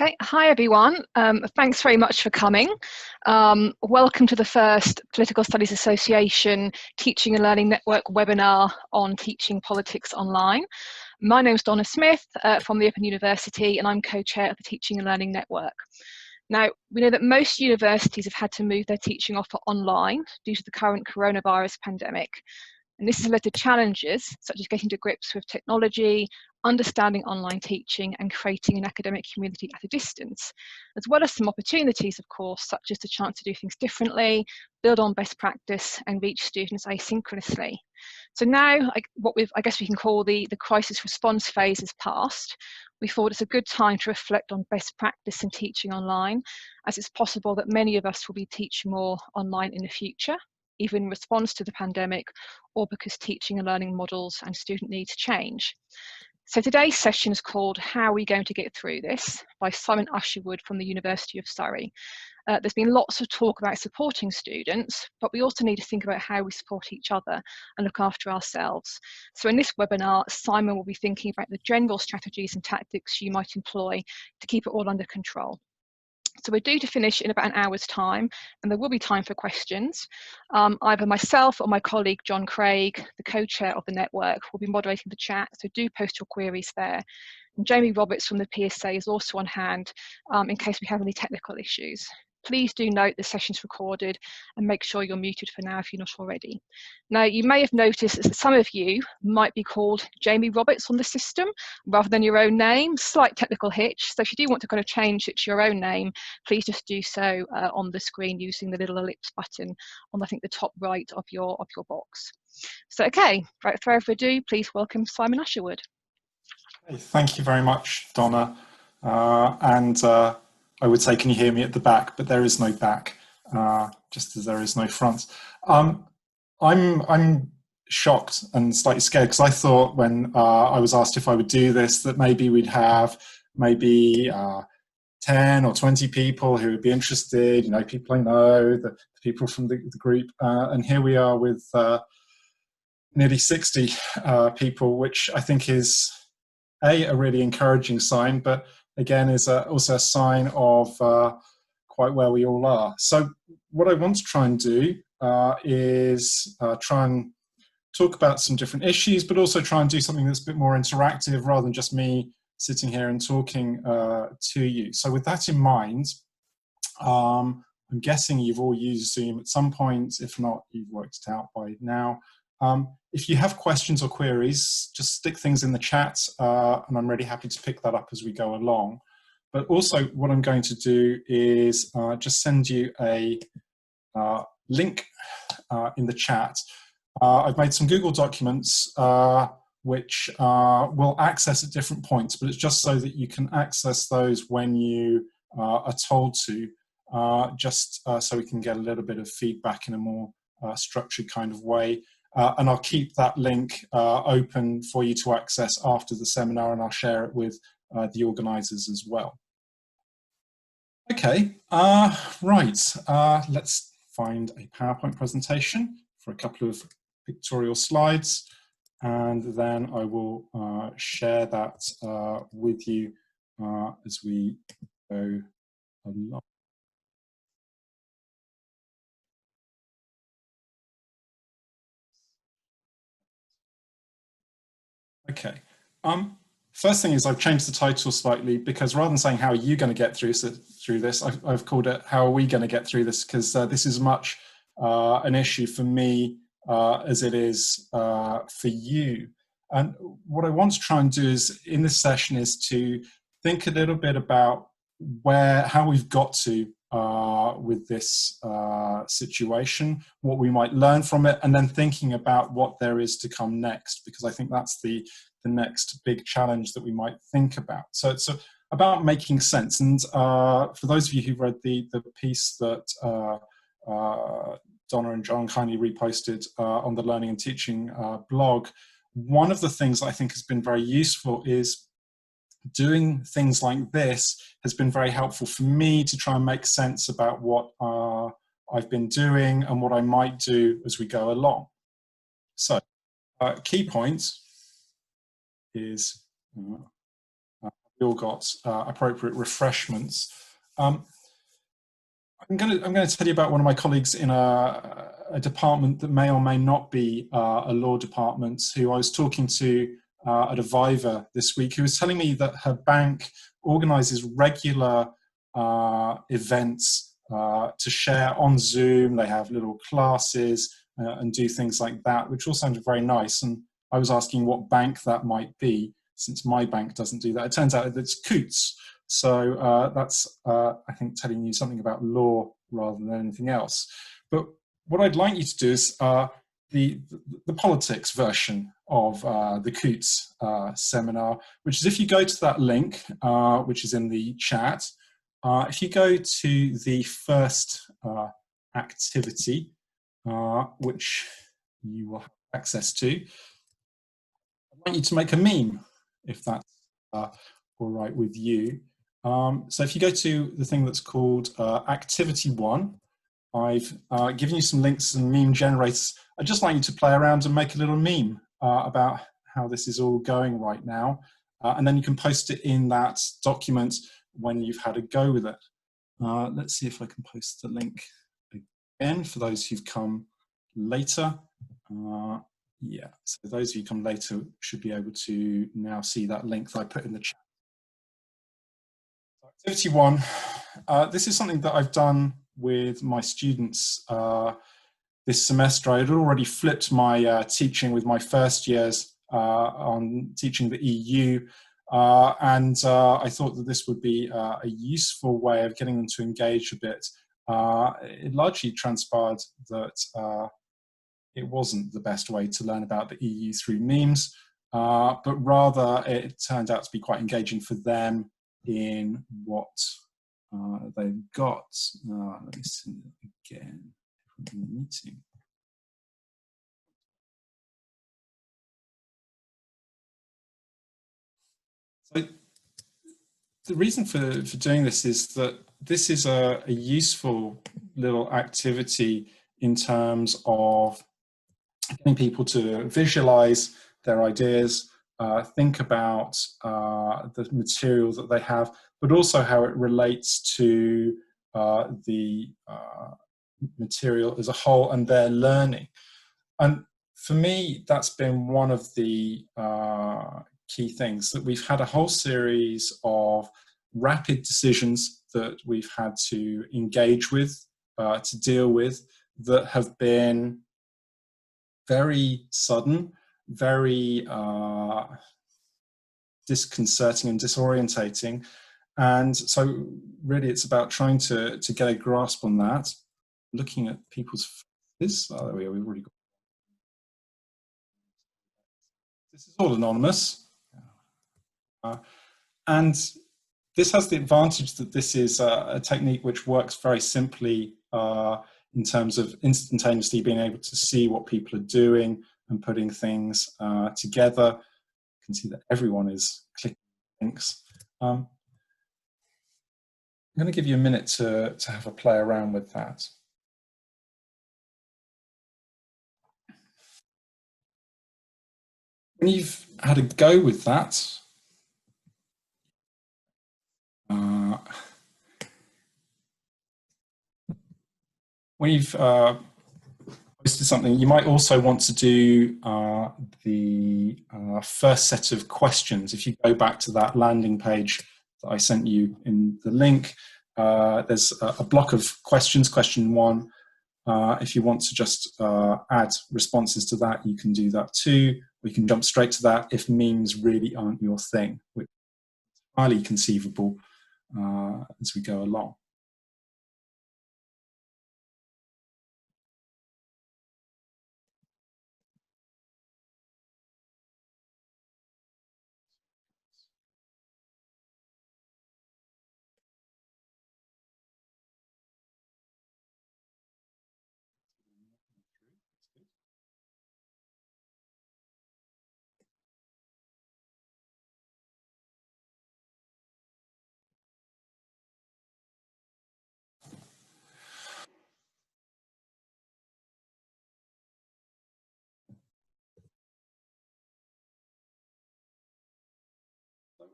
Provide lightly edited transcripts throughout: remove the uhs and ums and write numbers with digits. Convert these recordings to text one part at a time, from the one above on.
Okay, hi everyone. Thanks very much for coming. Welcome to the first Political Studies Association Teaching and Learning Network webinar on teaching politics online. My name is Donna Smith from the Open University, and I'm co-chair of the Teaching and Learning Network. Now, we know that most universities have had to move their teaching offer online due to the current coronavirus pandemic. And this has led to challenges such as getting to grips with technology, understanding online teaching, and creating an academic community at a distance, as well as some opportunities, of course, such as the chance to do things differently, build on best practice, and reach students asynchronously. So now, I guess we can call the crisis response phase has passed. We thought it's a good time to reflect on best practice in teaching online, as it's possible that many of us will be teaching more online in the future, either in response to the pandemic or because teaching and learning models and student needs change. So today's session is called How Are We Going to Get Through This? By Simon Usherwood from the University of Surrey. There's been lots of talk about supporting students, but we also need to think about how we support each other and look after ourselves. So in this webinar, Simon will be thinking about the general strategies and tactics you might employ to keep it all under control. So we're due to finish in about an hour's time, and there will be time for questions. Either myself or my colleague John Craig, the co-chair of the network, will be moderating the chat, so do post your queries there. And Jamie Roberts from the PSA is also on hand in case we have any technical issues. Please do note the session's recorded and make sure you're muted for now if you're not already. Now, you may have noticed that some of you might be called Jamie Roberts on the system rather than your own name, slight technical hitch. So if you do want to kind of change it to your own name, please just do so on the screen using the little ellipse button on, I think, the top right of your box. So, okay, without further ado, please welcome Simon Usherwood. Thank you very much, Donna. I would say, can you hear me at the back? But there is no back, just as there is no front. I'm shocked and slightly scared because I thought when I was asked if I would do this that maybe we'd have maybe 10 or 20 people who would be interested, people I know, the people from the group, and here we are with nearly 60 people, which I think is a really encouraging sign, but again is also a sign of quite where we all are. So what I want to try and do is try and talk about some different issues, but also try and do something that's a bit more interactive rather than just me sitting here and talking to you. So with that in mind, I'm guessing you've all used Zoom at some point. If not, you've worked it out by now. If you have questions or queries, just stick things in the chat, and I'm really happy to pick that up as we go along. But also what I'm going to do is just send you a link in the chat. I've made some Google documents which we'll access at different points, but it's just so that you can access those when you are told to, just so we can get a little bit of feedback in a more structured kind of way. And I'll keep that link open for you to access after the seminar, and I'll share it with the organisers as well. Okay, right, let's find a PowerPoint presentation for a couple of pictorial slides, and then I will share that with you as we go along. Okay. First thing is I've changed the title slightly because rather than saying how are you going to get through this, I've called it how are we going to get through this, because this is much an issue for me as it is for you. And what I want to try and do is in this session is to think a little bit about how we've got to with this situation, what we might learn from it, and then thinking about what there is to come next, because I think that's the next big challenge that we might think about. So it's about making sense. And for those of you who've read the piece that Donna and John kindly reposted on the Learning and Teaching blog, one of the things I think has been very useful is doing things like this has been very helpful for me to try and make sense about what I've been doing and what I might do as we go along. So key points is we all got appropriate refreshments. I'm going to tell you about one of my colleagues in a department that may or may not be a law department, who I was talking to at a Viva this week, who was telling me that her bank organises regular events to share on Zoom. They have little classes and do things like that, which all sounded very nice. And I was asking what bank that might be, since my bank doesn't do that. It turns out that it's Coots. So that's, I think, telling you something about law rather than anything else. But what I'd like you to do is the politics version of the Coots seminar, which is if you go to that link, which is in the chat, if you go to the first activity, which you will have access to, I'd like you to make a meme, if that's all right with you. So if you go to the thing that's called Activity 1, I've given you some links and meme generators. I'd just like you to play around and make a little meme about how this is all going right now. And then you can post it in that document when you've had a go with it. Let's see if I can post the link again for those who've come later. Yeah, so those of you who come later should be able to now see that link that I put in the chat. Activity 1, this is something that I've done with my students this semester. I had already flipped my teaching with my first years on teaching the EU, and I thought that this would be a useful way of getting them to engage a bit. It largely transpired that it wasn't the best way to learn about the EU through memes, but rather it turned out to be quite engaging for them in what they've got. Let me see it again in the meeting. So the reason for doing this is that this is a useful little activity in terms of getting people to visualize their ideas, think about the material that they have, but also how it relates to the material as a whole and their learning. And for me, that's been one of the key things, that we've had a whole series of rapid decisions that we've had to engage with, to deal with, that have been very sudden, very disconcerting and disorientating. And so really it's about trying to get a grasp on that, looking at people's faces. Oh, there we are, we've already got. This is all anonymous. And this has the advantage that this is a technique which works very simply in terms of instantaneously being able to see what people are doing and putting things together. You can see that everyone is clicking links. I'm going to give you a minute to have a play around with that. When you've had a go with that, when you've posted something, you might also want to do the first set of questions. If you go back to that landing page that I sent you in the link, there's a block of questions, question 1. If you want to just add responses to that, you can do that too. We can jump straight to that if memes really aren't your thing, which is highly conceivable as we go along.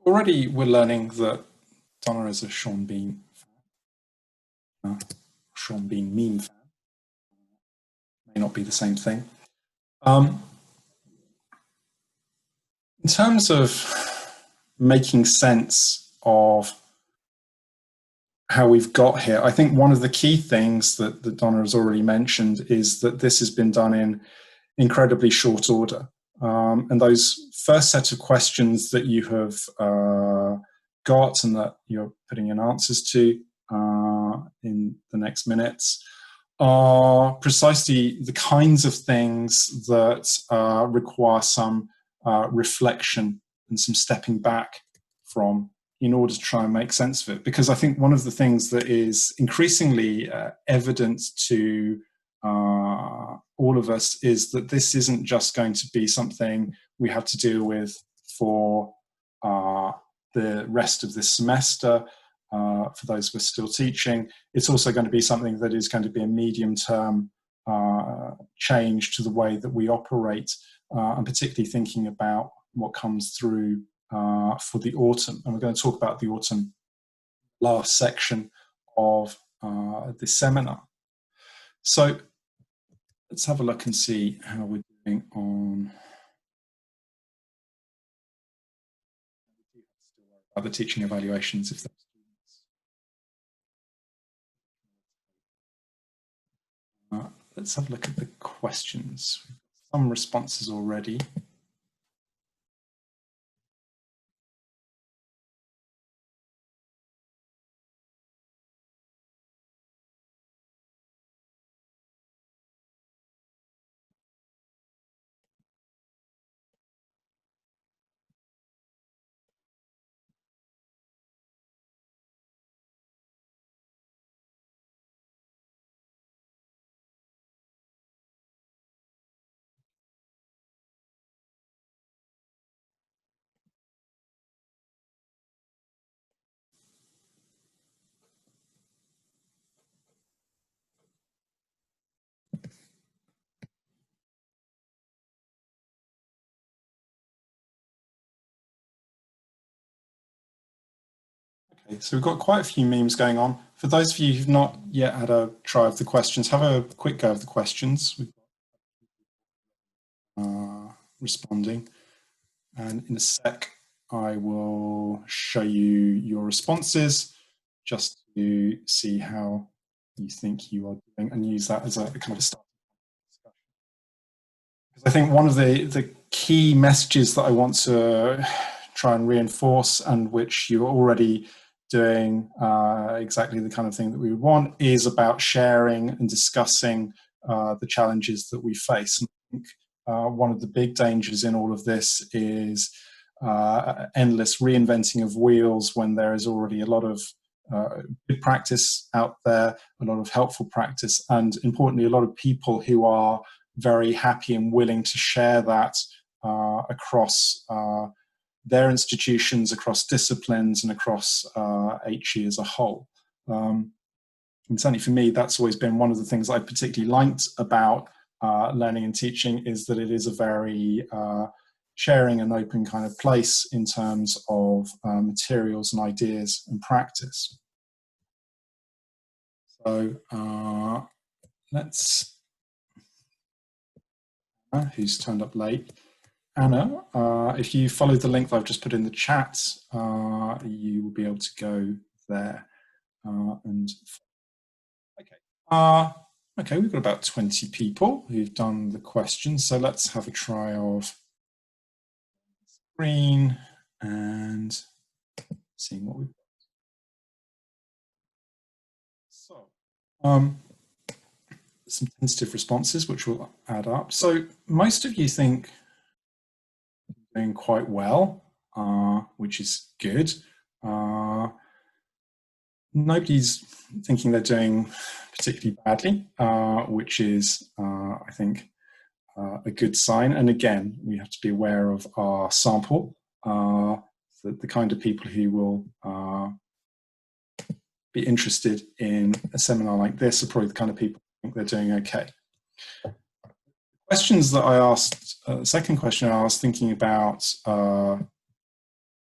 Already we're learning that Donna is a Sean Bean fan. Sean Bean meme fan. May not be the same thing. In terms of making sense of how we've got here, I think one of the key things that Donna has already mentioned is that this has been done in incredibly short order. And those first set of questions that you have got and that you're putting in answers to in the next minutes are precisely the kinds of things that require some reflection and some stepping back from in order to try and make sense of it. Because I think one of the things that is increasingly evident to all of us is that this isn't just going to be something we have to deal with for the rest of this semester. For those of us still teaching, it's also going to be something that is going to be a medium-term change to the way that we operate, and particularly thinking about what comes through for the autumn. And we're going to talk about the autumn last section of this seminar. So let's have a look and see how we're doing on other teaching evaluations. If let's have a look at the questions. Some responses already. Okay, so we've got quite a few memes going on. For those of you who've not yet had a try of the questions, have a quick go of the questions. Responding, and in a sec I will show you your responses just to see how you think you are doing and use that as a kind of a start discussion. Because I think one of the key messages that I want to try and reinforce, and which you're already doing exactly the kind of thing that we would want, is about sharing and discussing the challenges that we face. And I think one of the big dangers in all of this is endless reinventing of wheels when there is already a lot of good practice out there, a lot of helpful practice, and importantly, a lot of people who are very happy and willing to share that across their institutions, across disciplines, and across HE as a whole. And certainly for me, that's always been one of the things I particularly liked about learning and teaching, is that it is a very sharing and open kind of place in terms of materials and ideas and practice. So let's, who's turned up late? Anna, if you follow the link that I've just put in the chat, you will be able to go there. Okay, we've got about 20 people who've done the questions, so let's have a try of screen and seeing what we've got. So, some tentative responses which will add up. So most of you think you're doing quite well, which is good. Nobody's thinking they're doing particularly badly, which is, I think, a good sign. And again, we have to be aware of our sample, the kind of people who will be interested in a seminar like this are probably the kind of people who think they're doing okay. Questions that I asked, the second question I was thinking about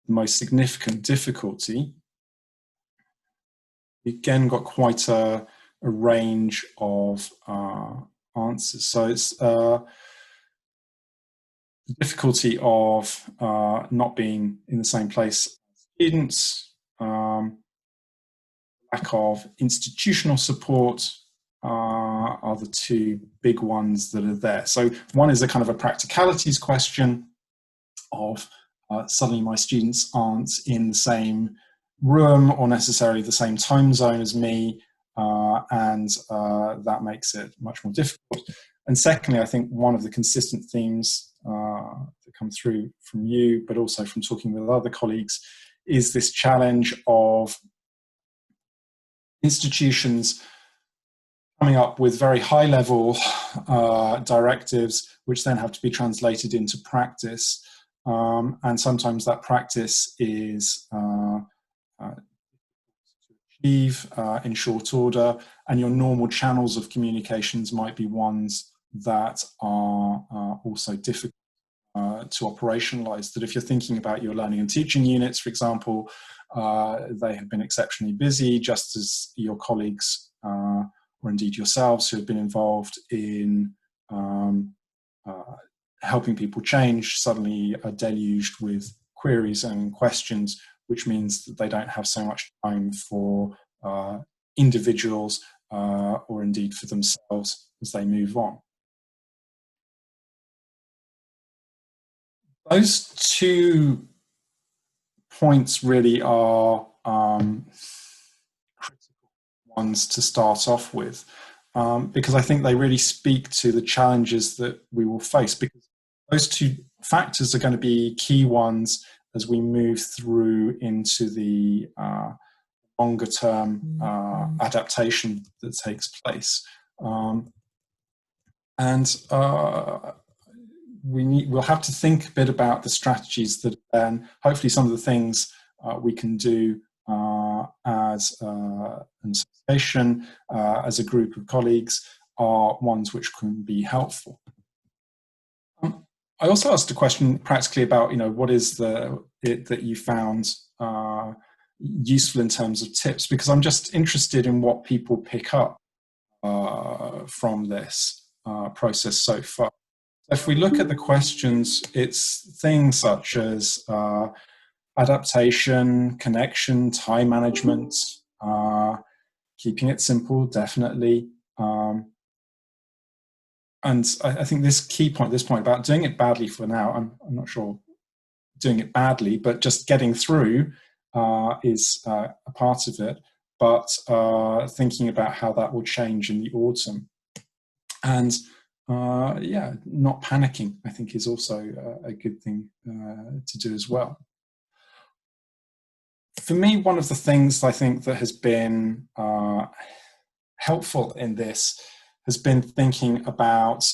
the most significant difficulty, we again got quite a range of answers. So it's the difficulty of not being in the same place as students, lack of institutional support are the two big ones that are there. So one is a kind of a practicalities question of suddenly my students aren't in the same room or necessarily the same time zone as me, and that makes it much more difficult. And secondly, I think one of the consistent themes that come through from you, but also from talking with other colleagues, is this challenge of institutions coming up with very high-level directives, which then have to be translated into practice. And sometimes that practice is to achieve in short order, and your normal channels of communications might be ones that are also difficult to operationalize. That if you're thinking about your learning and teaching units, for example, they have been exceptionally busy, just as your colleagues or indeed yourselves who have been involved in helping people change suddenly are deluged with queries and questions, which means that they don't have so much time for individuals or indeed for themselves as they move on. Those two points really are critical ones to start off with, because I think they really speak to the challenges that we will face, because those two factors are going to be key ones as we move through into the longer term adaptation that takes place. We'll have to think a bit about the strategies that, and hopefully some of the things we can do as an association, as a group of colleagues, are ones which can be helpful. I also asked a question practically about, what is it that you found useful in terms of tips, because I'm just interested in what people pick up from this process so far. If we look at the questions, it's things such as adaptation, connection, time management, keeping it simple, definitely. And I think this point about doing it badly for now, I'm not sure doing it badly, but just getting through is a part of it, but thinking about how that will change in the autumn. And not panicking, I think, is also a good thing to do as well. For me, one of the things I think that has been helpful in this has been thinking about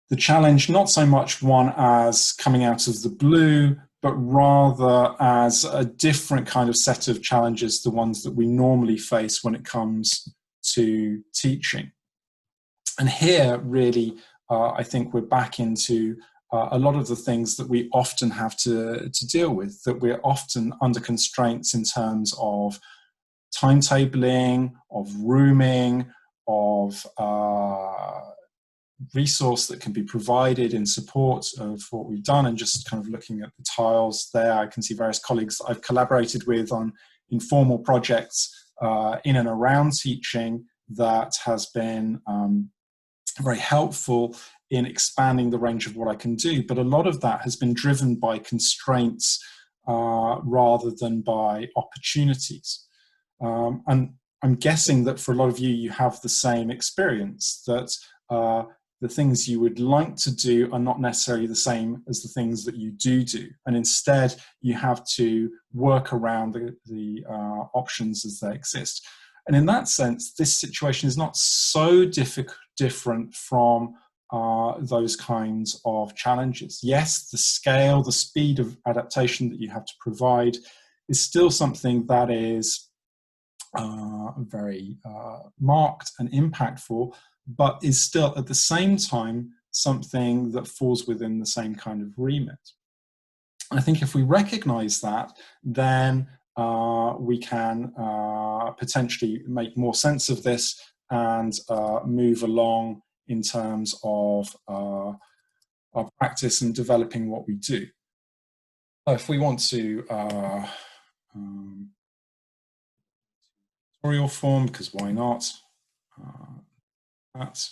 the challenge, not so much one as coming out of the blue, but rather as a different kind of set of challenges, the ones that we normally face when it comes to teaching. And here, really, I think we're back into a lot of the things that we often have to deal with, that we're often under constraints in terms of timetabling, of rooming, of resource that can be provided in support of what we've done. And just kind of looking at the tiles there, I can see various colleagues that I've collaborated with on informal projects in and around teaching that has been very helpful in expanding the range of what I can do. But a lot of that has been driven by constraints rather than by opportunities. And I'm guessing that for a lot of you, you have the same experience, that the things you would like to do are not necessarily the same as the things that you do. And instead, you have to work around the options as they exist. And in that sense, this situation is not so different from those kinds of challenges. Yes, the scale, the speed of adaptation that you have to provide is still something that is very marked and impactful, but is still at the same time something that falls within the same kind of remit. I think if we recognize that, then we can potentially make more sense of this and move along in terms of our practice and developing what we do. If we want to tutorial form, because why not? That.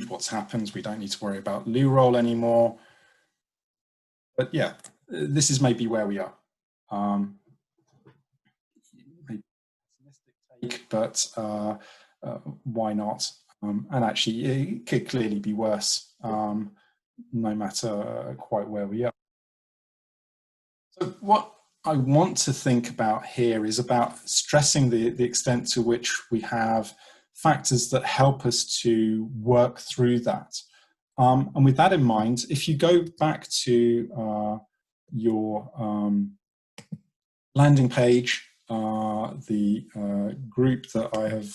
What's happened, we don't need to worry about loo roll anymore. But yeah, this is maybe where we are. Maybe take, but why not? And actually, it could clearly be worse, no matter quite where we are. So what I want to think about here is about stressing the extent to which we have factors that help us to work through that. And with that in mind, if you go back to your landing page, the group that I have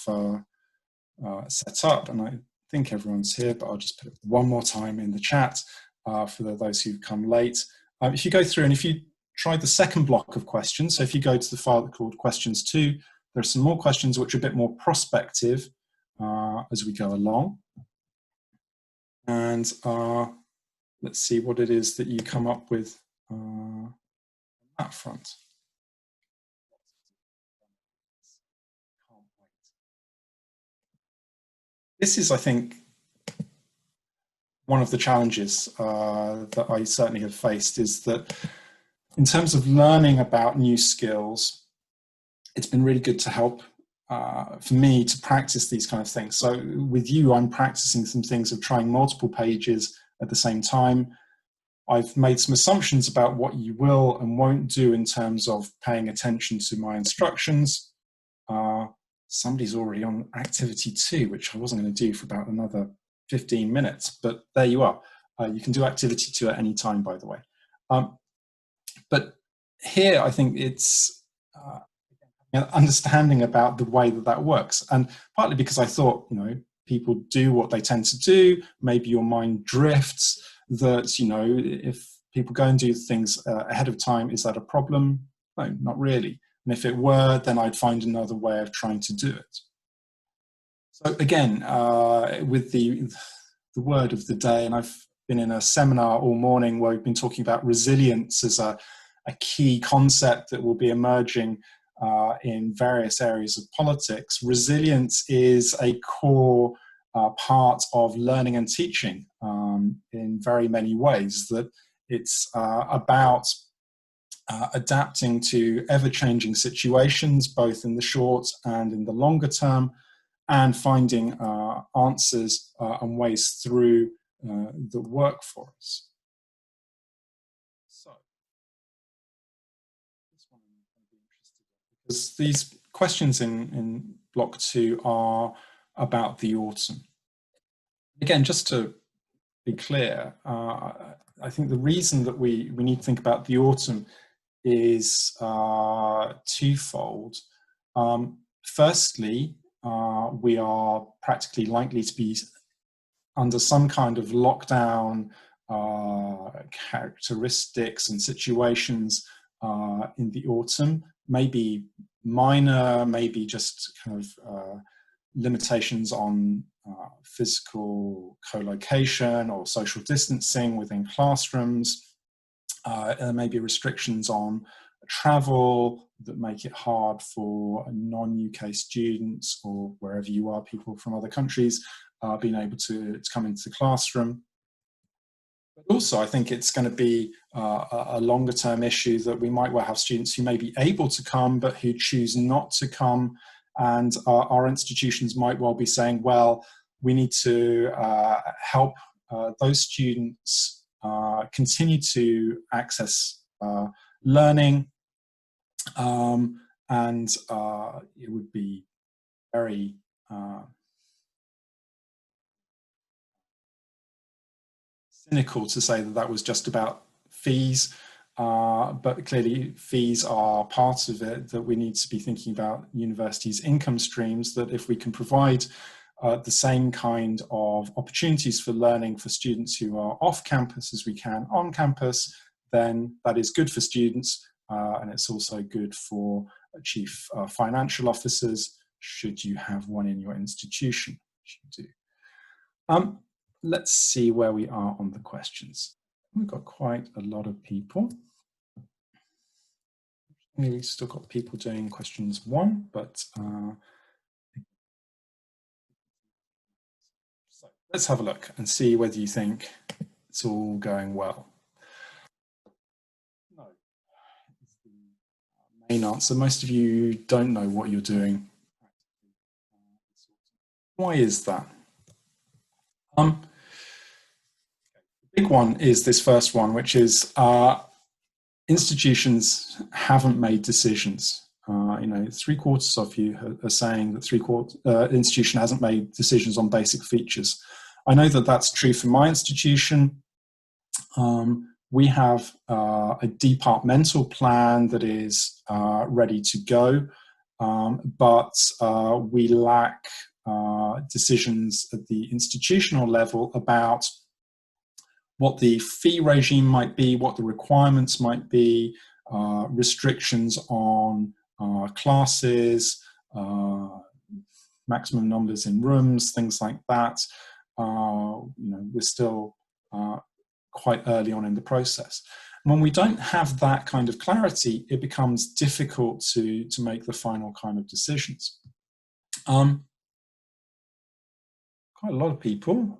set up, and I think everyone's here, but I'll just put it one more time in the chat for those who've come late. If you go through and if you try the second block of questions, so if you go to the file called questions 2, there are some more questions which are a bit more prospective as we go along. And let's see what it is that you come up with on that front. This is, I think, one of the challenges that I certainly have faced, is that in terms of learning about new skills, it's been really good to help for me to practice these kind of things. So with you, I'm practicing some things of trying multiple pages at the same time. I've made some assumptions about what you will and won't do in terms of paying attention to my instructions. Somebody's already on activity 2, which I wasn't going to do for about another 15 minutes, but there you are. You can do activity 2 at any time, by the way. But here, I think it's understanding about the way that that works. And partly because I thought, you know, people do what they tend to do. Maybe your mind drifts, that, you know, if people go and do things ahead of time, is that a problem? No, not really. And if it were, then I'd find another way of trying to do it. So again, with the word of the day, and I've been in a seminar all morning where we've been talking about resilience as a key concept that will be emerging in various areas of politics. Resilience is a core part of learning and teaching in very many ways, that it's about adapting to ever-changing situations, both in the short and in the longer term, and finding answers and ways through that work for us. So, this one I'm going to be interested in, because these questions in block 2 are about the autumn. Again, just to be clear, I think the reason that we need to think about the autumn is twofold. Firstly, we are practically likely to be under some kind of lockdown characteristics and situations in the autumn, maybe minor, maybe just kind of limitations on physical co-location or social distancing within classrooms. There may be restrictions on travel that make it hard for non-UK students, or wherever you are, people from other countries, being able to come into the classroom. But also, I think it's going to be a longer term issue that we might well have students who may be able to come, but who choose not to come. And our institutions might well be saying, well, we need to help those students continue to access learning, and it would be very cynical to say that that was just about fees. but clearly fees are part of it, that we need to be thinking about universities' income streams, that if we can provide the same kind of opportunities for learning for students who are off campus as we can on campus, then that is good for students, and it's also good for chief financial officers, should you have one in your institution, which you do. Let's see where we are on the questions. We've got quite a lot of people. We've still got people doing questions 1, but so let's have a look and see whether you think it's all going well. No, is the main answer. Most of you don't know what you're doing. Why is that? The big one is this first one, which is institutions haven't made decisions. You know, 3/4 of you are saying that institution hasn't made decisions on basic features. I know that that's true for my institution. We have a departmental plan that is ready to go, but we lack decisions at the institutional level about what the fee regime might be, what the requirements might be, restrictions on classes, maximum numbers in rooms, things like that. You know, we're still quite early on in the process. And when we don't have that kind of clarity, it becomes difficult to make the final kind of decisions. Quite a lot of people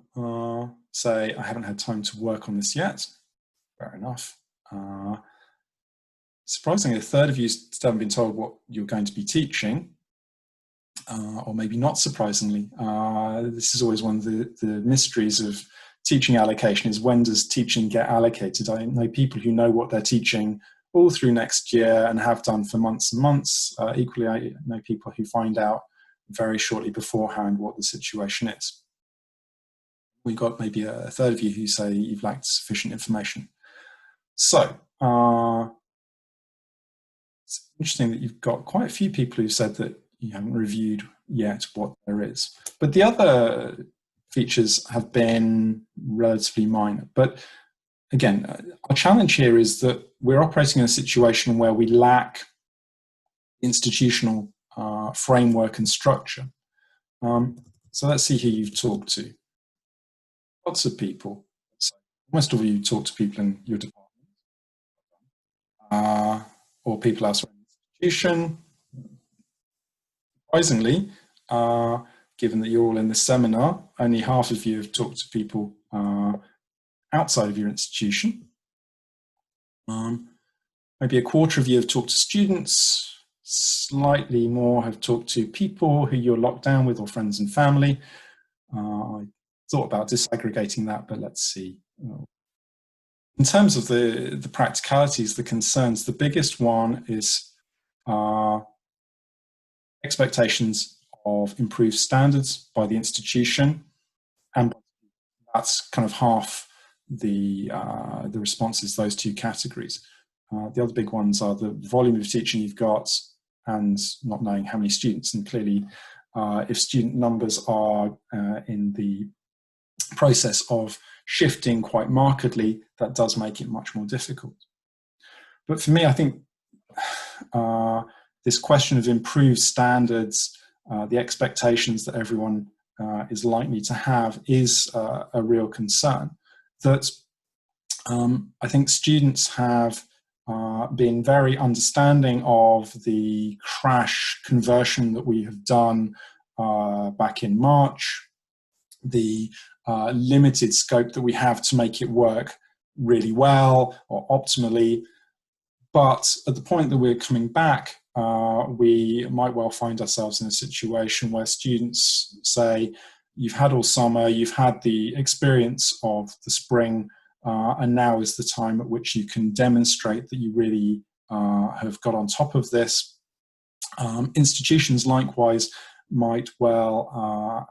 say, I haven't had time to work on this yet. Fair enough. Surprisingly, a third of you still haven't been told what you're going to be teaching, or maybe not surprisingly. This is always one of the mysteries of teaching allocation, is when does teaching get allocated? I know people who know what they're teaching all through next year and have done for months and months. Equally, I know people who find out very shortly beforehand what the situation is. We've got maybe a third of you who say you've lacked sufficient information. So it's interesting that you've got quite a few people who've said that you haven't reviewed yet what there is. But the other features have been relatively minor. But again, our challenge here is that we're operating in a situation where we lack institutional framework and structure. So let's see who you've talked to. Lots of people. So most of you talk to people in your department, or people elsewhere in the institution. Surprisingly, given that you're all in this seminar, only half of you have talked to people outside of your institution. Maybe a quarter of you have talked to students. Slightly more have talked to people who you're locked down with, or friends and family. I thought about disaggregating that, but let's see. In terms of the practicalities, the concerns, the biggest one is expectations of improved standards by the institution, and that's kind of half the responses, those two categories. The other big ones are the volume of teaching you've got and not knowing how many students. And clearly, if student numbers are in the process of shifting quite markedly, that does make it much more difficult. But for me, I think this question of improved standards, the expectations that everyone is likely to have, is a real concern. That I think students have been very understanding of the crash conversion that we have done back in March, the limited scope that we have to make it work really well or optimally. But at the point that we're coming back, we might well find ourselves in a situation where students say, you've had all summer, you've had the experience of the spring, and now is the time at which you can demonstrate that you really have got on top of this. Institutions likewise might well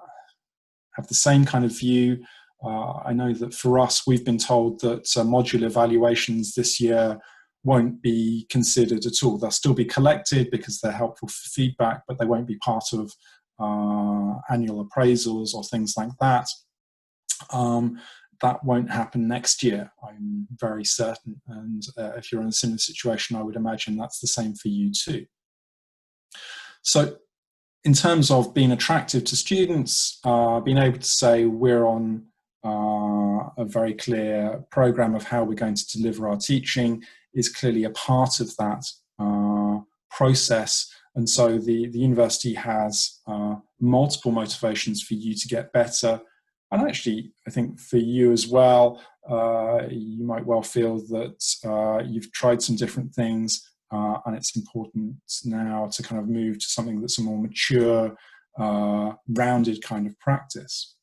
have the same kind of view. I know that for us, we've been told that module evaluations this year won't be considered at all. They'll still be collected because they're helpful for feedback, but they won't be part of annual appraisals or things like that. That won't happen next year, I'm very certain. And if you're in a similar situation, I would imagine that's the same for you too. So in terms of being attractive to students, being able to say we're on a very clear program of how we're going to deliver our teaching is clearly a part of that process. And so the university has multiple motivations for you to get better. And actually, I think for you as well, you might well feel that you've tried some different things, and it's important now to kind of move to something that's a more mature, rounded kind of practice.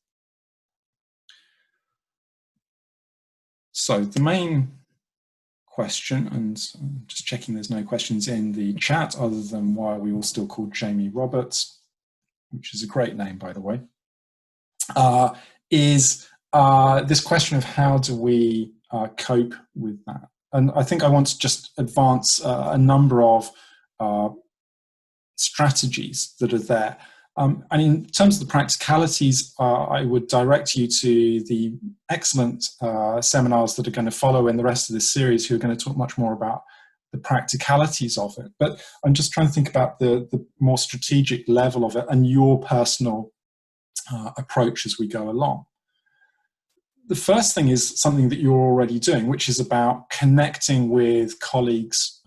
So the main question, and I'm just checking there's no questions in the chat other than why are we all still called Jamie Roberts, which is a great name, by the way, is this question of how do we cope with that. And I think I want to just advance a number of strategies that are there. And in terms of the practicalities, I would direct you to the excellent seminars that are going to follow in the rest of this series, who are going to talk much more about the practicalities of it. But I'm just trying to think about the more strategic level of it and your personal approach as we go along. The first thing is something that you're already doing, which is about connecting with colleagues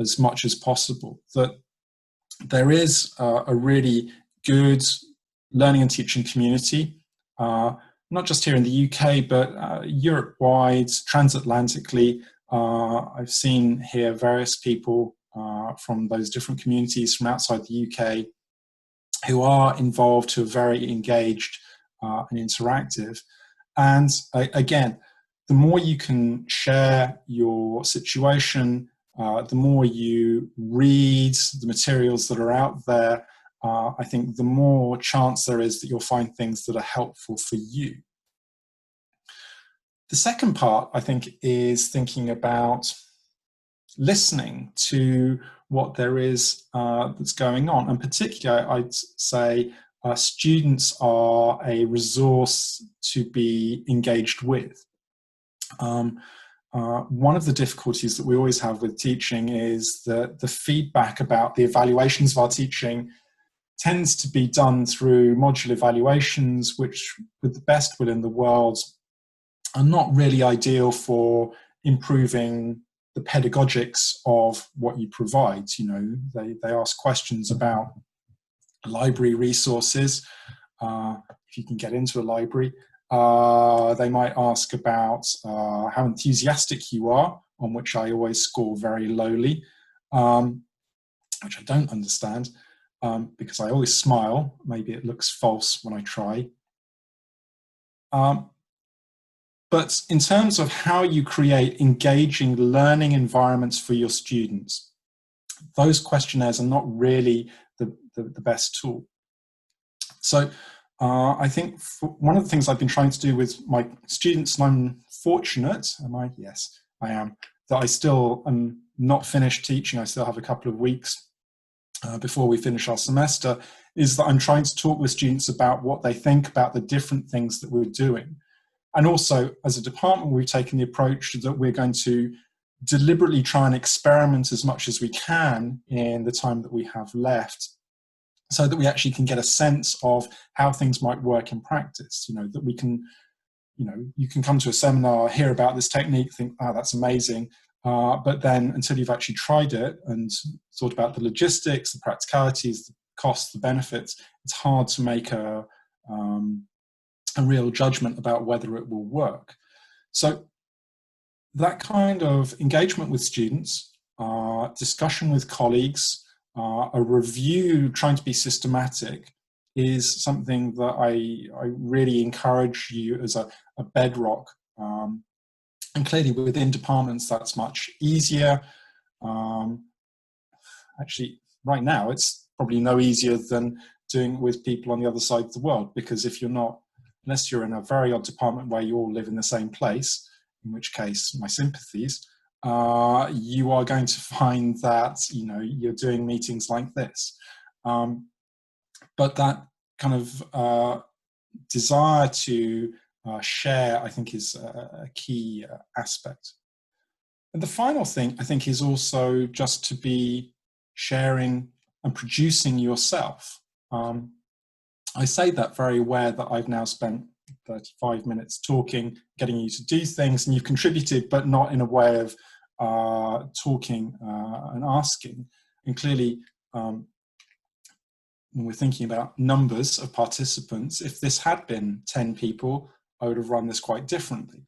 as much as possible. That there is a really good learning and teaching community, not just here in the UK, but Europe-wide, transatlantically. I've seen here various people from those different communities from outside the UK who are involved, who are very engaged and interactive. And again, the more you can share your situation, the more you read the materials that are out there, I think the more chance there is that you'll find things that are helpful for you. The second part, I think, is thinking about listening to what there is that's going on. And particularly, I'd say students are a resource to be engaged with. One of the difficulties that we always have with teaching is that the feedback about the evaluations of our teaching tends to be done through modular evaluations, which, with the best will in the world, are not really ideal for improving the pedagogics of what you provide. You know, they ask questions about library resources, if you can get into a library. They might ask about how enthusiastic you are, on which I always score very lowly, which I don't understand, because I always smile. Maybe it looks false when I try. But in terms of how you create engaging learning environments for your students, those questionnaires are not really the best tool. So I think one of the things I've been trying to do with my students, and I'm fortunate, am I? Yes, I am, that I still am not finished teaching. I still have a couple of weeks before we finish our semester, is that I'm trying to talk with students about what they think about the different things that we're doing. And also, as a department, we've taken the approach that we're going to deliberately try and experiment as much as we can in the time that we have left, so that we actually can get a sense of how things might work in practice. You know, that we can, you know, you can come to a seminar, hear about this technique, think, oh, that's amazing. But then until you've actually tried it and thought about the logistics, the practicalities, the costs, the benefits, it's hard to make a real judgment about whether it will work. So that kind of engagement with students, discussion with colleagues, a review, trying to be systematic, is something that I really encourage you as a bedrock. And clearly within departments, that's much easier. Actually, right now, it's probably no easier than doing with people on the other side of the world, because if you're not, unless you're in a very odd department where you all live in the same place, in which case my sympathies, you are going to find that, you know, you're doing meetings like this. But that kind of desire to share, I think, is a key aspect. And the final thing, I think, is also just to be sharing and producing yourself. I say that very aware that I've now spent 35 minutes talking, getting you to do things, and you've contributed, but not in a way of talking and asking. And clearly, when we're thinking about numbers of participants, if this had been 10 people, I would have run this quite differently.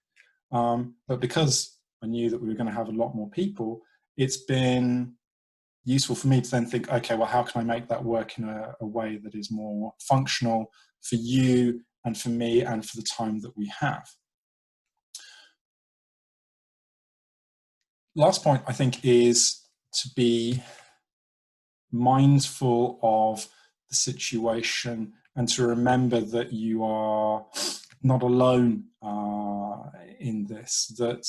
But because I knew that we were going to have a lot more people, it's been useful for me to then think, okay, well, how can I make that work in a way that is more functional for you and for me and for the time that we have? Last point, I think, is to be mindful of the situation and to remember that you are not alone in this, that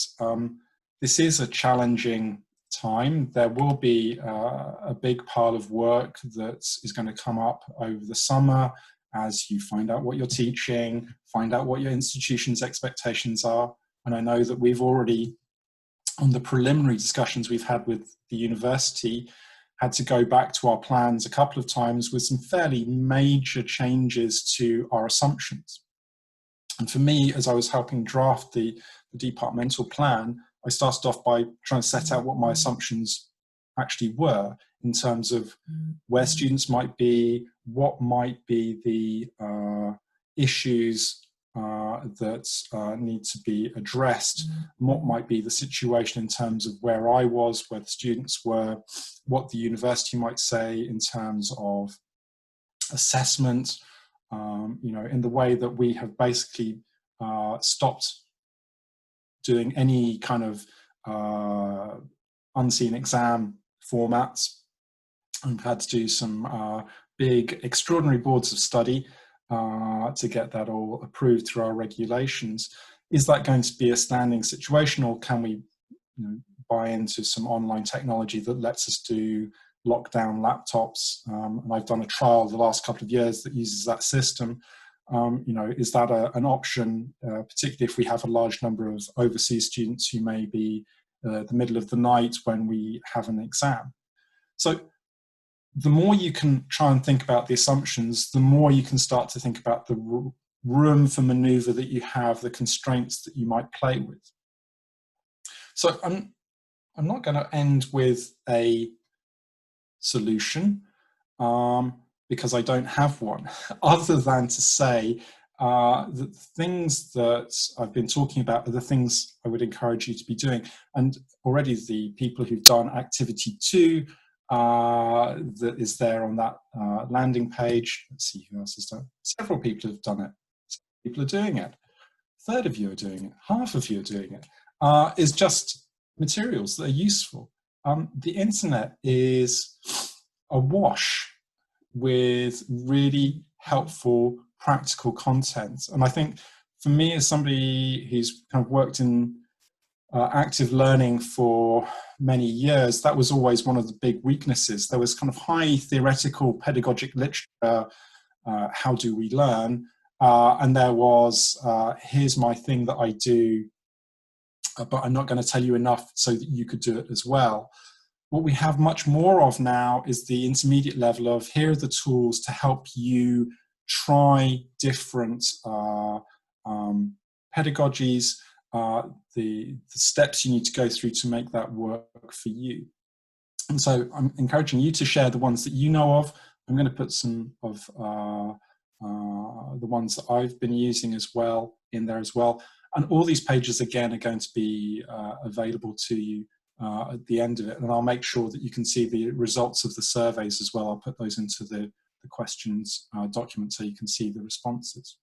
this is a challenging time. There will be a big pile of work that is going to come up over the summer as you find out what you're teaching, find out what your institution's expectations are. And I know that we've already, on the preliminary discussions we've had with the university, had to go back to our plans a couple of times with some fairly major changes to our assumptions. And for me, as I was helping draft the departmental plan, I started off by trying to set out what my assumptions actually were in terms of where students might be, what might be the issues that need to be addressed, what might be the situation in terms of where I was, where the students were, what the university might say in terms of assessment, you know, in the way that we have basically stopped doing any kind of unseen exam formats. We've had to do some big extraordinary boards of study to get that all approved through our regulations. Is that going to be a standing situation, or can we, you know, buy into some online technology that lets us do lockdown laptops? And I've done a trial the last couple of years that uses that system. You know, is that an option, particularly if we have a large number of overseas students who may be the middle of the night when we have an exam? So the more you can try and think about the assumptions, the more you can start to think about the room for maneuver that you have, the constraints that you might play with. So I'm not going to end with a solution because I don't have one, other than to say that the things that I've been talking about are the things I would encourage you to be doing. And already the people who've done activity 2 that is there on that landing page. Let's see who else has done it. Several people have done it. Several people are doing it. A third of you are doing it. Half of you are doing it. Is just materials that are useful. The internet is awash with really helpful practical content. And I think for me, as somebody who's kind of worked in active learning for many years, that was always one of the big weaknesses. There was kind of high theoretical pedagogic literature, how do we learn? And there was, here's my thing that I do, but I'm not going to tell you enough so that you could do it as well. What we have much more of now is the intermediate level of, here are the tools to help you try different pedagogies, the steps you need to go through to make that work for you. And so I'm encouraging you to share the ones that you know of. I'm going to put some of the ones that I've been using as well in there as well. And all these pages, again, are going to be available to you at the end of it. And I'll make sure that you can see the results of the surveys as well. I'll put those into the questions document so you can see the responses.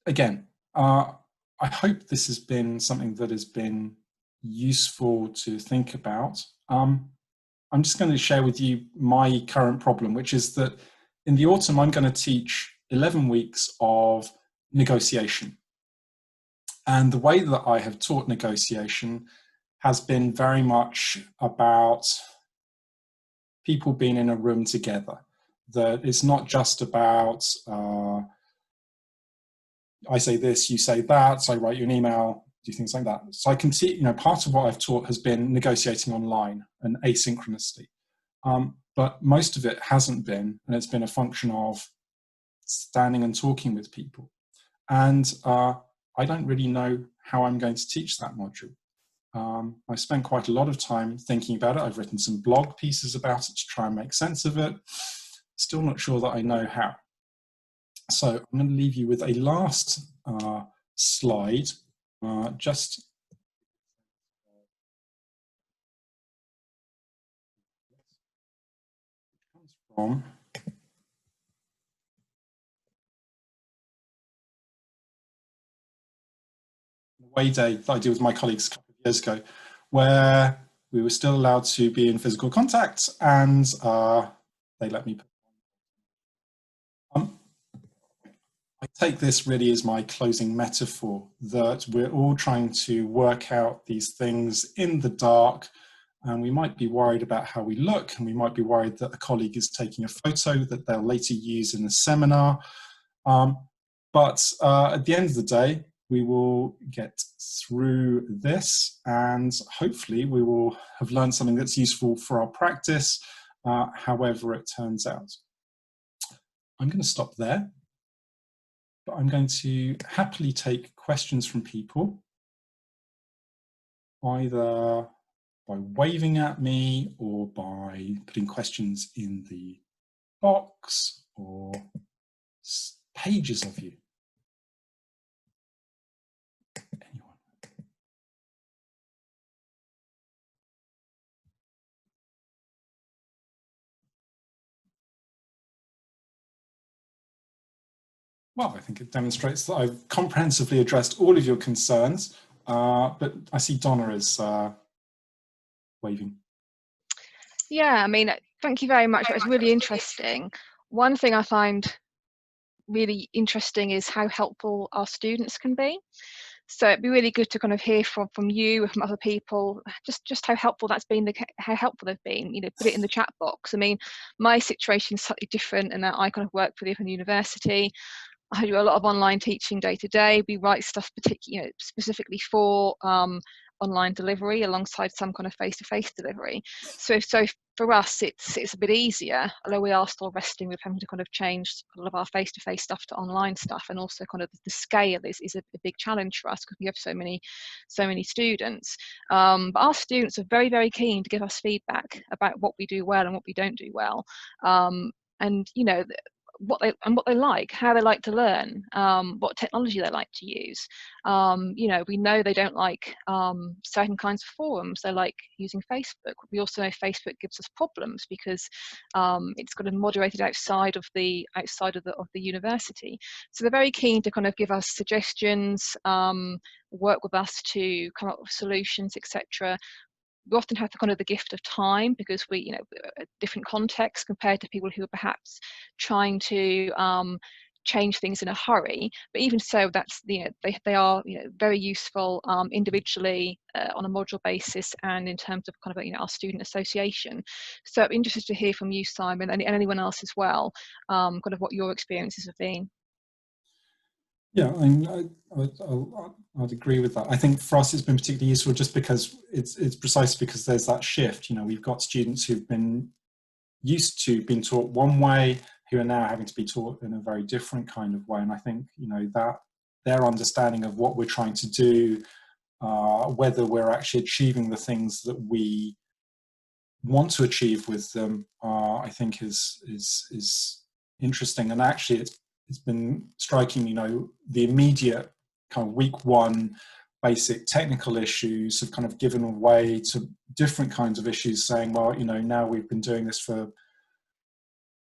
Again, I hope this has been something that has been useful to think about. I'm just going to share with you my current problem, which is that in the autumn, I'm going to teach 11 weeks of negotiation. And the way that I have taught negotiation has been very much about people being in a room together. That it's not just about, I say this, you say that, so I write you an email, do things like that. So I can see, part of what I've taught has been negotiating online and asynchronously. But most of it hasn't been, and it's been a function of standing and talking with people. And I don't really know how I'm going to teach that module. I've spent quite a lot of time thinking about it. I've written some blog pieces about it to try and make sense of it. Still not sure that I know how. So I'm going to leave you with a last slide, just comes from the Way Day that I did with my colleagues a couple of years ago, where we were still allowed to be in physical contact, and they let me. I take this really as my closing metaphor, that we're all trying to work out these things in the dark, and we might be worried about how we look, and we might be worried that a colleague is taking a photo that they'll later use in the seminar. But at the end of the day, we will get through this, and hopefully we will have learned something that's useful for our practice, however it turns out. I'm going to stop there. But I'm going to happily take questions from people, either by waving at me or by putting questions in the box or pages of you. Anyone? Well, I think it demonstrates that I've comprehensively addressed all of your concerns, but I see Donna is waving. Yeah, I mean, thank you very much. It was really interesting. One thing I find really interesting is how helpful our students can be. So it'd be really good to kind of hear from you, from other people, just how helpful that's been, how helpful they've been. Put it in the chat box. I mean, my situation is slightly different in that I kind of work for the Open University. I do a lot of online teaching day to day. We write stuff specifically for online delivery alongside some kind of face-to-face delivery. So for us, it's a bit easier, although we are still wrestling with having to kind of change a lot of our face-to-face stuff to online stuff, and also kind of the scale is a big challenge for us because we have so many students. But our students are very, very keen to give us feedback about what we do well and what we don't do well. And what they like, how they like to learn, what technology they like to use. We know they don't like certain kinds of forums. They like using Facebook. We also know Facebook gives us problems because it's kind of moderated outside of the university. So they're very keen to kind of give us suggestions, work with us to come up with solutions, etc. We often have the gift of time because we, a different context compared to people who are perhaps trying to change things in a hurry. But even so, that's they are very useful individually on a module basis and in terms of kind of our student association. So I'm interested to hear from you, Simon, and anyone else as well, kind of what your experiences have been. Yeah, I'd agree with that. I think for us it's been particularly useful just because it's precisely because there's that shift. We've got students who've been used to being taught one way who are now having to be taught in a very different kind of way. And I think that their understanding of what we're trying to do, whether we're actually achieving the things that we want to achieve with them, I think is interesting. And actually it's been striking, the immediate kind of week one basic technical issues have kind of given way to different kinds of issues, saying, well, now we've been doing this for,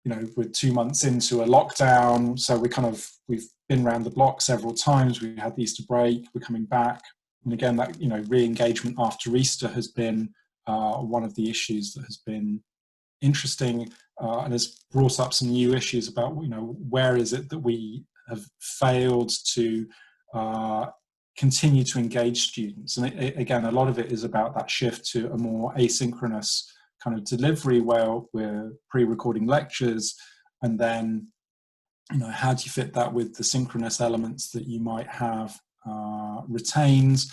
we're 2 months into a lockdown, so we've been around the block several times. We had the Easter break, we're coming back. And again, that, re-engagement after Easter has been one of the issues that has been interesting and has brought up some new issues about where is it that we have failed to continue to engage students. And again, a lot of it is about that shift to a more asynchronous kind of delivery where we're pre-recording lectures, and then, you know, how do you fit that with the synchronous elements that you might have retained,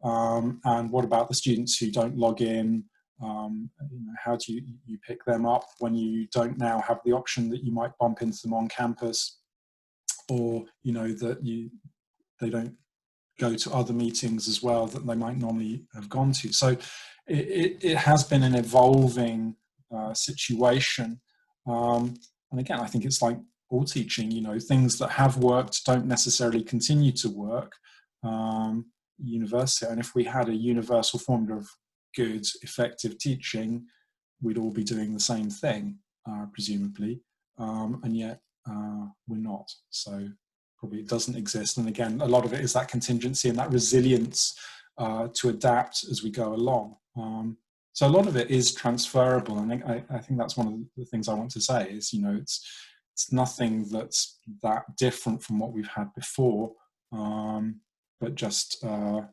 and what about the students who don't log in? You know, how do you pick them up when you don't now have the option that you might bump into them on campus, or, you know, that they don't go to other meetings as well that they might normally have gone to. So it has been an evolving situation, and again, I think it's like all teaching, you know, things that have worked don't necessarily continue to work. University, and if we had a universal formula of good, effective teaching, we'd all be doing the same thing, presumably, and yet we're not. So probably it doesn't exist. And again, a lot of it is that contingency and that resilience to adapt as we go along. So a lot of it is transferable, and I think that's one of the things I want to say is, you know, it's nothing that's that different from what we've had before, but just a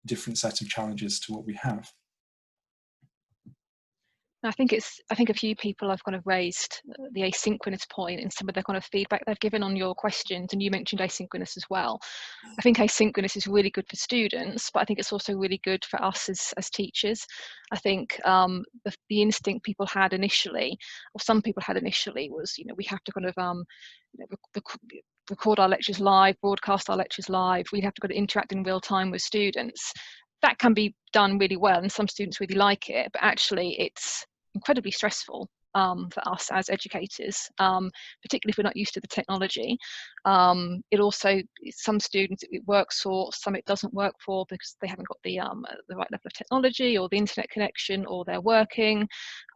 different set of challenges to what we have. I think a few people have kind of raised the asynchronous point in some of the kind of feedback they've given on your questions, and you mentioned asynchronous as well. I think asynchronous is really good for students, but I think it's also really good for us as teachers. I think the instinct people had initially, or some people had initially, was, you know, we have to kind of you know, record our lectures live, broadcast our lectures live. We have to kind of interact in real time with students. That can be done really well, and some students really like it, but actually it's incredibly stressful for us as educators, particularly if we're not used to the technology. It also, some students it works for, some it doesn't work for because they haven't got the right level of technology or the internet connection, or they're working,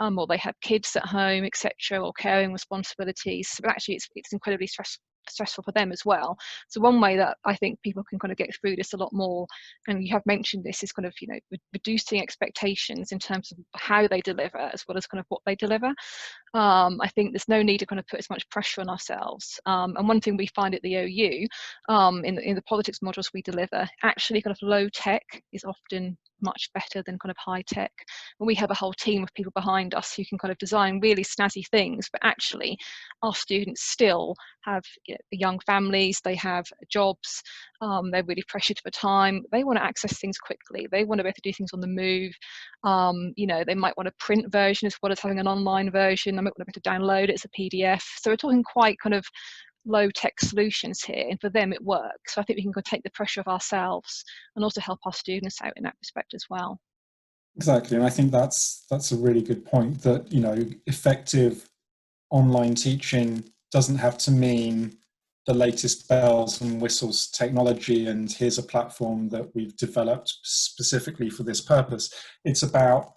or they have kids at home, etc., or caring responsibilities. But actually it's incredibly stressful for them as well. So one way that I think people can kind of get through this a lot more, and you have mentioned this, is kind of, you know, reducing expectations in terms of how they deliver as well as kind of what they deliver. I think there's no need to kind of put as much pressure on ourselves. And one thing we find at the OU, in the politics modules we deliver, actually kind of low tech is often much better than kind of high tech. And we have a whole team of people behind us who can kind of design really snazzy things, but actually our students still have, you know, young families, they have jobs, they're really pressured for time, they want to access things quickly, they want to be able to do things on the move. You know, they might want a print version as well as having an online version, they might want to be able to download it as a PDF. So we're talking quite kind of low tech solutions here, and for them it works. So I think we can go take the pressure of ourselves and also help our students out in that respect as well. Exactly, and I think that's a really good point, that, you know, effective online teaching doesn't have to mean the latest bells and whistles technology and here's a platform that we've developed specifically for this purpose. It's about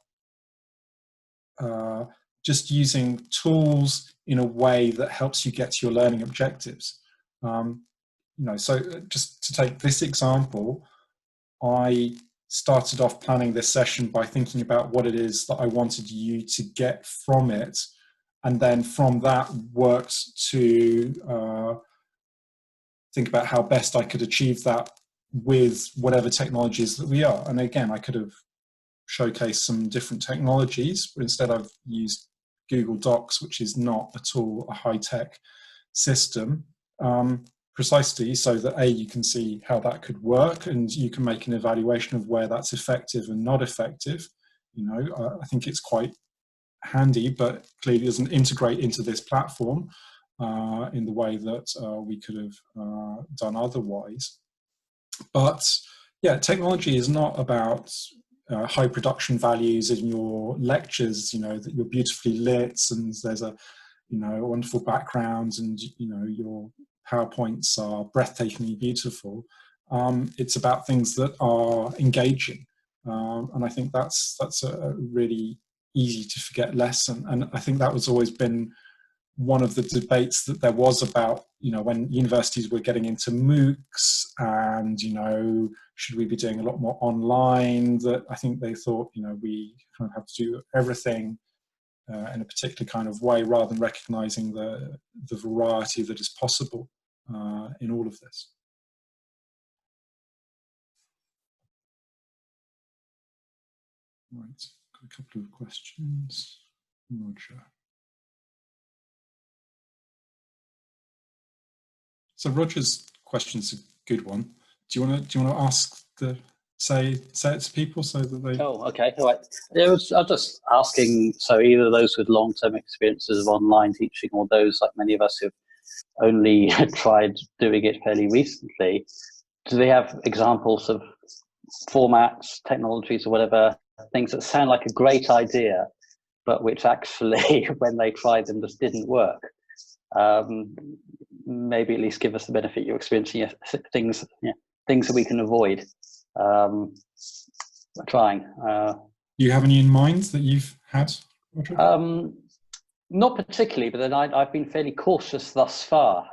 just using tools in a way that helps you get to your learning objectives. You know, so just to take this example, I started off planning this session by thinking about what it is that I wanted you to get from it, and then from that worked to think about how best I could achieve that with whatever technologies that we are. And again, I could have showcased some different technologies, but instead I've used Google Docs, which is not at all a high-tech system, precisely so that A, you can see how that could work, and you can make an evaluation of where that's effective and not effective. You know, I think it's quite handy, but clearly doesn't integrate into this platform in the way that we could have done otherwise. But yeah, technology is not about high production values in your lectures, you know, that you're beautifully lit and there's a, you know, wonderful background and, you know, your PowerPoints are breathtakingly beautiful. It's about things that are engaging. And I think that's a really easy to forget lesson. And I think that was always been one of the debates that there was about, you know, when universities were getting into MOOCs and, you know, should we be doing a lot more online, that I think they thought, you know, we kind of have to do everything in a particular kind of way rather than recognizing the variety that is possible in all of this. Right, got a couple of questions. Roger. So Roger's question's a good one. Do you want to ask say it to people so that they? Oh, okay, all right. I was just asking. So either those with long-term experiences of online teaching, or those like many of us who've only tried doing it fairly recently, do they have examples of formats, technologies, or whatever things that sound like a great idea, but which actually, when they tried them, just didn't work? Maybe at least give us the benefit of your experience. Things that we can avoid trying. Do you have any in mind that you've had, Roger? Not particularly, but then I've been fairly cautious thus far.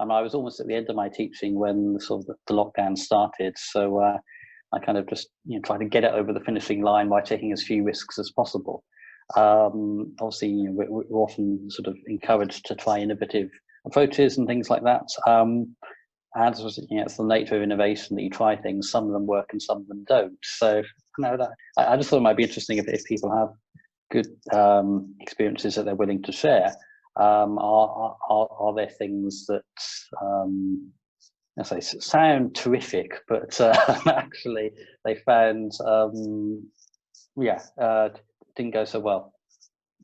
And I was almost at the end of my teaching when the lockdown started. So I kind of just tried to get it over the finishing line by taking as few risks as possible. Obviously, we're often sort of encouraged to try innovative approaches and things like that. And it's the nature of innovation that you try things. Some of them work and some of them don't. So I just thought it might be interesting if people have good experiences that they're willing to share. Are there things that as I say, sound terrific, but actually they found didn't go so well,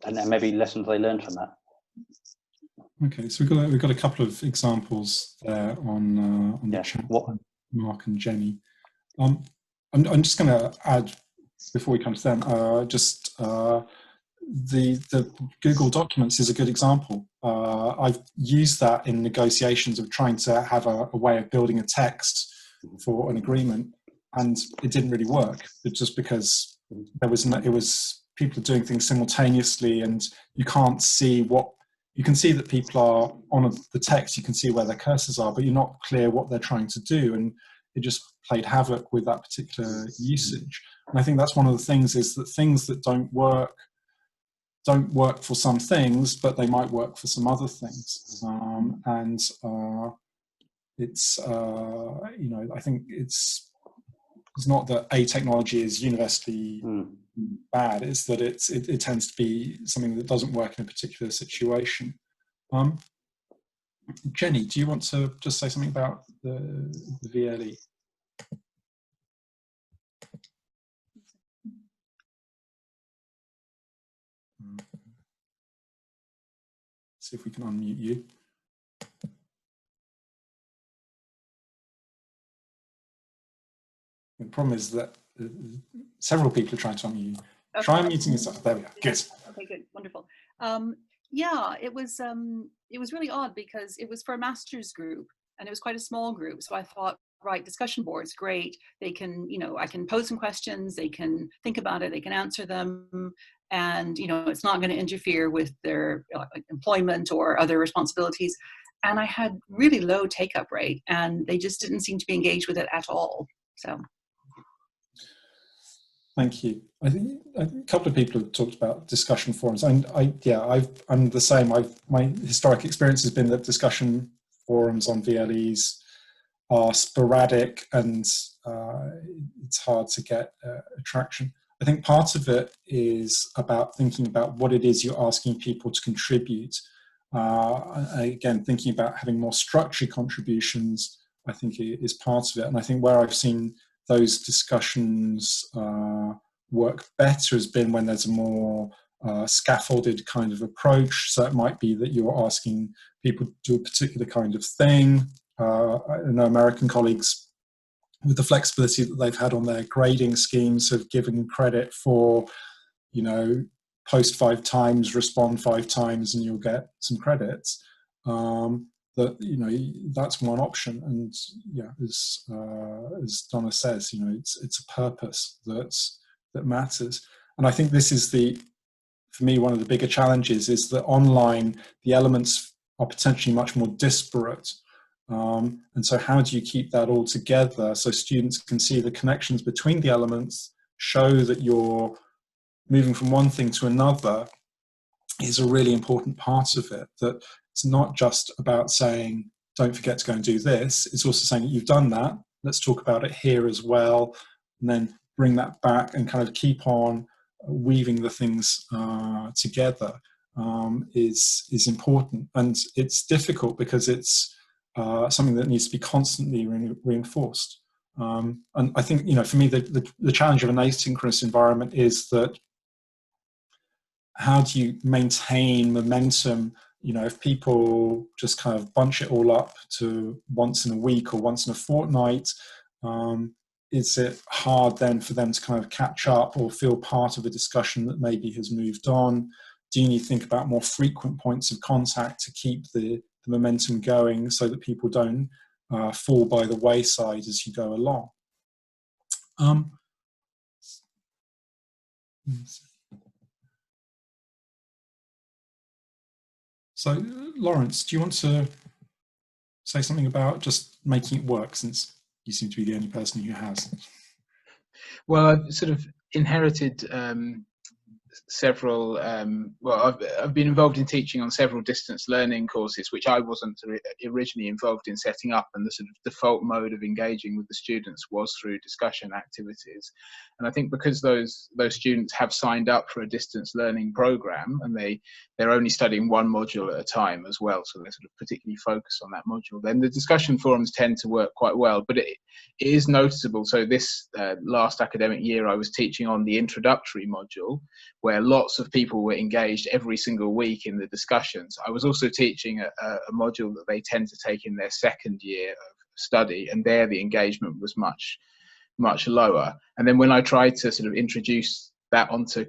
and then maybe lessons they learned from that. Okay, so we've got a couple of examples there on the chat. Mark and Jenny. I'm just going to add before we come to them. The Google Documents is a good example. I've used that in negotiations of trying to have a way of building a text for an agreement, and it didn't really work. It's just because it was people doing things simultaneously, and you can't see what you can see that people are on the text. You can see where their cursors are, but you're not clear what they're trying to do, and it just played havoc with that particular usage. And I think that's one of the things, is that things that don't work for some things, but they might work for some other things. I think it's not that a technology is universally bad, it's that it tends to be something that doesn't work in a particular situation. Jenny, do you want to just say something about the VLE? See if we can unmute you. The problem is that several people are trying to unmute you. Okay. Try unmuting yourself. There we go. Good. Okay, good. Wonderful. Yeah, it was really odd because it was for a master's group and it was quite a small group. So I thought, right, discussion boards, great. They can, I can pose some questions, they can think about it, they can answer them. And, it's not going to interfere with their employment or other responsibilities. And I had really low take-up rate, and they just didn't seem to be engaged with it at all. So. Thank you. I think a couple of people have talked about discussion forums, and I'm the same. My historic experience has been that discussion forums on VLEs are sporadic, and it's hard to get traction. I think part of it is about thinking about what it is you're asking people to contribute. Again, thinking about having more structured contributions, I think, is part of it. And I think where I've seen those discussions work better has been when there's a more scaffolded kind of approach. So it might be that you're asking people to do a particular kind of thing. I know American colleagues, with the flexibility that they've had on their grading schemes, have given credit for, post 5 times, respond 5 times, and you'll get some credits. That's one option. And as Donna says, it's a purpose that matters. And I think this is for me, one of the bigger challenges is that online, the elements are potentially much more disparate. And so how do you keep that all together so students can see the connections between the elements, show that you're moving from one thing to another is a really important part of it, that it's not just about saying, don't forget to go and do this. It's also saying that you've done that. Let's talk about it here as well. And then bring that back and kind of keep on weaving the things together is important. And it's difficult because it's something that needs to be constantly reinforced. And I think, for me, the challenge of an asynchronous environment is that how do you maintain momentum? If people just kind of bunch it all up to once in a week or once in a fortnight, is it hard then for them to kind of catch up or feel part of a discussion that maybe has moved on? Do you need to think about more frequent points of contact to keep the momentum going so that people don't fall by the wayside as you go along? So, Lawrence, do you want to say something about just making it work, since you seem to be the only person who has? Well, I've sort of inherited several, I've been involved in teaching on several distance learning courses, which I wasn't originally involved in setting up, and the sort of default mode of engaging with the students was through discussion activities. And I think because those students have signed up for a distance learning program, and they're only studying one module at a time as well, so they're sort of particularly focused on that module, then the discussion forums tend to work quite well. But it is noticeable. So this last academic year I was teaching on the introductory module, where lots of people were engaged every single week in the discussions. I was also teaching a module that they tend to take in their second year of study, and there the engagement was much lower. And then when I tried to sort of introduce that onto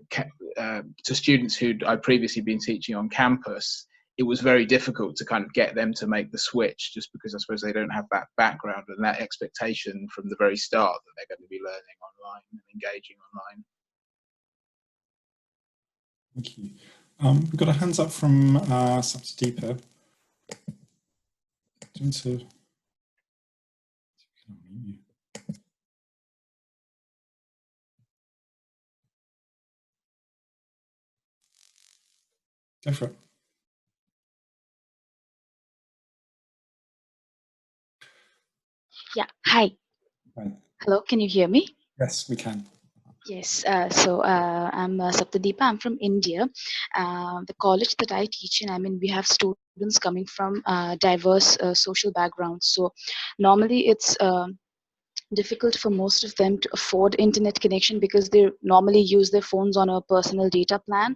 to students who'd I'd previously been teaching on campus, it was very difficult to kind of get them to make the switch, just because I suppose they don't have that background and that expectation from the very start that they're going to be learning online and engaging online. Thank you. We've got a hands up from Saptadeepa. Do you want to? Go for it. Yeah, hi. Right. Hello, can you hear me? Yes, we can. Yes, I'm Saptadeepa. I'm from India. The college that I teach in, we have students coming from diverse social backgrounds. So normally it's difficult for most of them to afford internet connection because they normally use their phones on a personal data plan.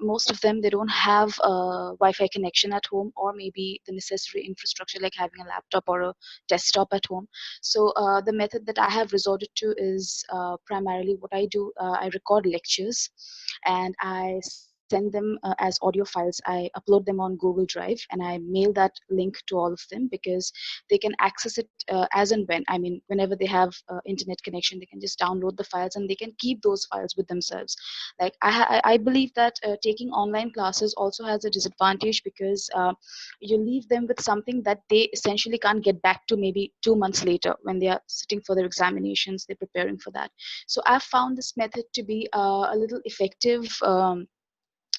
Most of them, they don't have a Wi-Fi connection at home, or maybe the necessary infrastructure like having a laptop or a desktop at home. So the method that I have resorted to is primarily what I do. I record lectures and I send them as audio files. I upload them on Google Drive and I mail that link to all of them, because they can access it as and when. Whenever they have internet connection, they can just download the files and they can keep those files with themselves. Like I believe that taking online classes also has a disadvantage, because you leave them with something that they essentially can't get back to maybe 2 months later when they are sitting for their examinations, they're preparing for that. So I've found this method to be a little effective,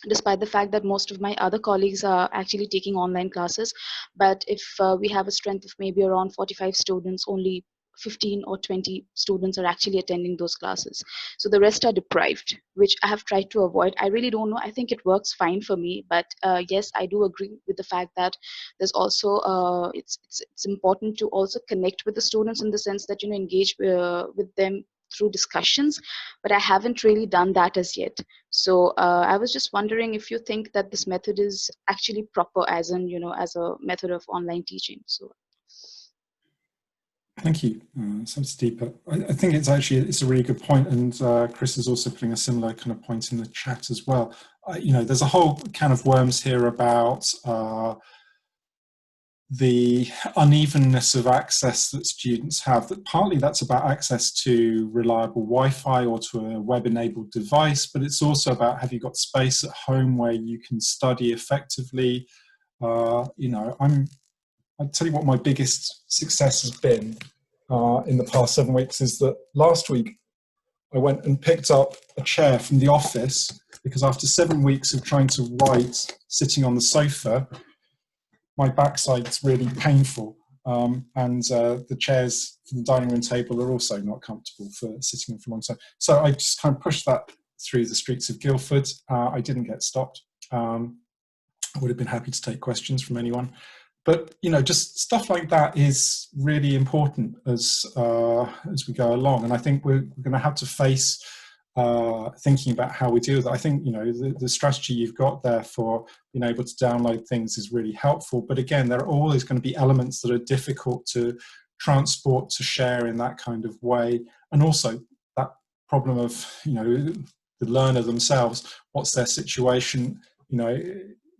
despite the fact that most of my other colleagues are actually taking online classes. But if we have a strength of maybe around 45 students, only 15 or 20 students are actually attending those classes. So the rest are deprived, which I have tried to avoid. I really don't know. I think it works fine for me. But yes, I do agree with the fact that there's also, it's important to also connect with the students in the sense that, engage with them through discussions, but I haven't really done that as yet. So I was just wondering if you think that this method is actually proper as in, as a method of online teaching. So. Thank you, Saptadeepa. I think it's a really good point, and Chris is also putting a similar kind of point in the chat as well. There's a whole can of worms here about the unevenness of access that students have. That partly that's about access to reliable Wi-Fi or to a web-enabled device, but it's also about, have you got space at home where you can study effectively? I'll tell you what my biggest success has been in the past 7 weeks is that last week I went and picked up a chair from the office, because after 7 weeks of trying to write sitting on the sofa, my backside's really painful. and the chairs for the dining room table are also not comfortable for sitting in for a long time. So I just kind of pushed that through the streets of Guildford. I didn't get stopped. I would have been happy to take questions from anyone. But, you know, just stuff like that is really important as we go along. And I think we're going to have to face thinking about how we deal with it. I think, you know, the strategy you've got there for being able to download things is really helpful. But again, there are always going to be elements that are difficult to transport, to share in that kind of way. And also that problem of, you know, the learner themselves, what's their situation, you know,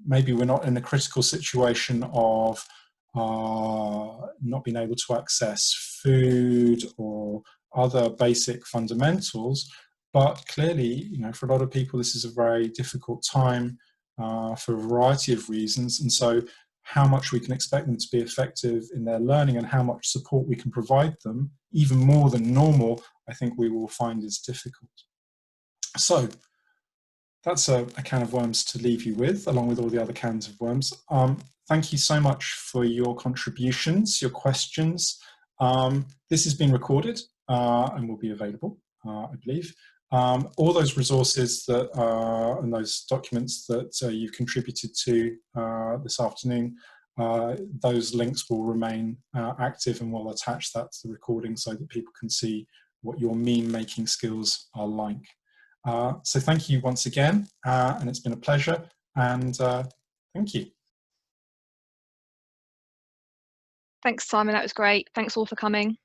maybe we're not in a critical situation of not being able to access food or other basic fundamentals, but clearly, you know, for a lot of people, this is a very difficult time for a variety of reasons. And so how much we can expect them to be effective in their learning and how much support we can provide them, even more than normal, I think we will find is difficult. So that's a can of worms to leave you with, along with all the other cans of worms. Thank you so much for your contributions, your questions. This has been recorded and will be available, I believe. All those resources that and those documents that you've contributed to this afternoon, those links will remain active, and we'll attach that to the recording so that people can see what your meme making skills are like. So thank you once again, and it's been a pleasure, and thank you. Thanks, Simon, that was great. Thanks all for coming.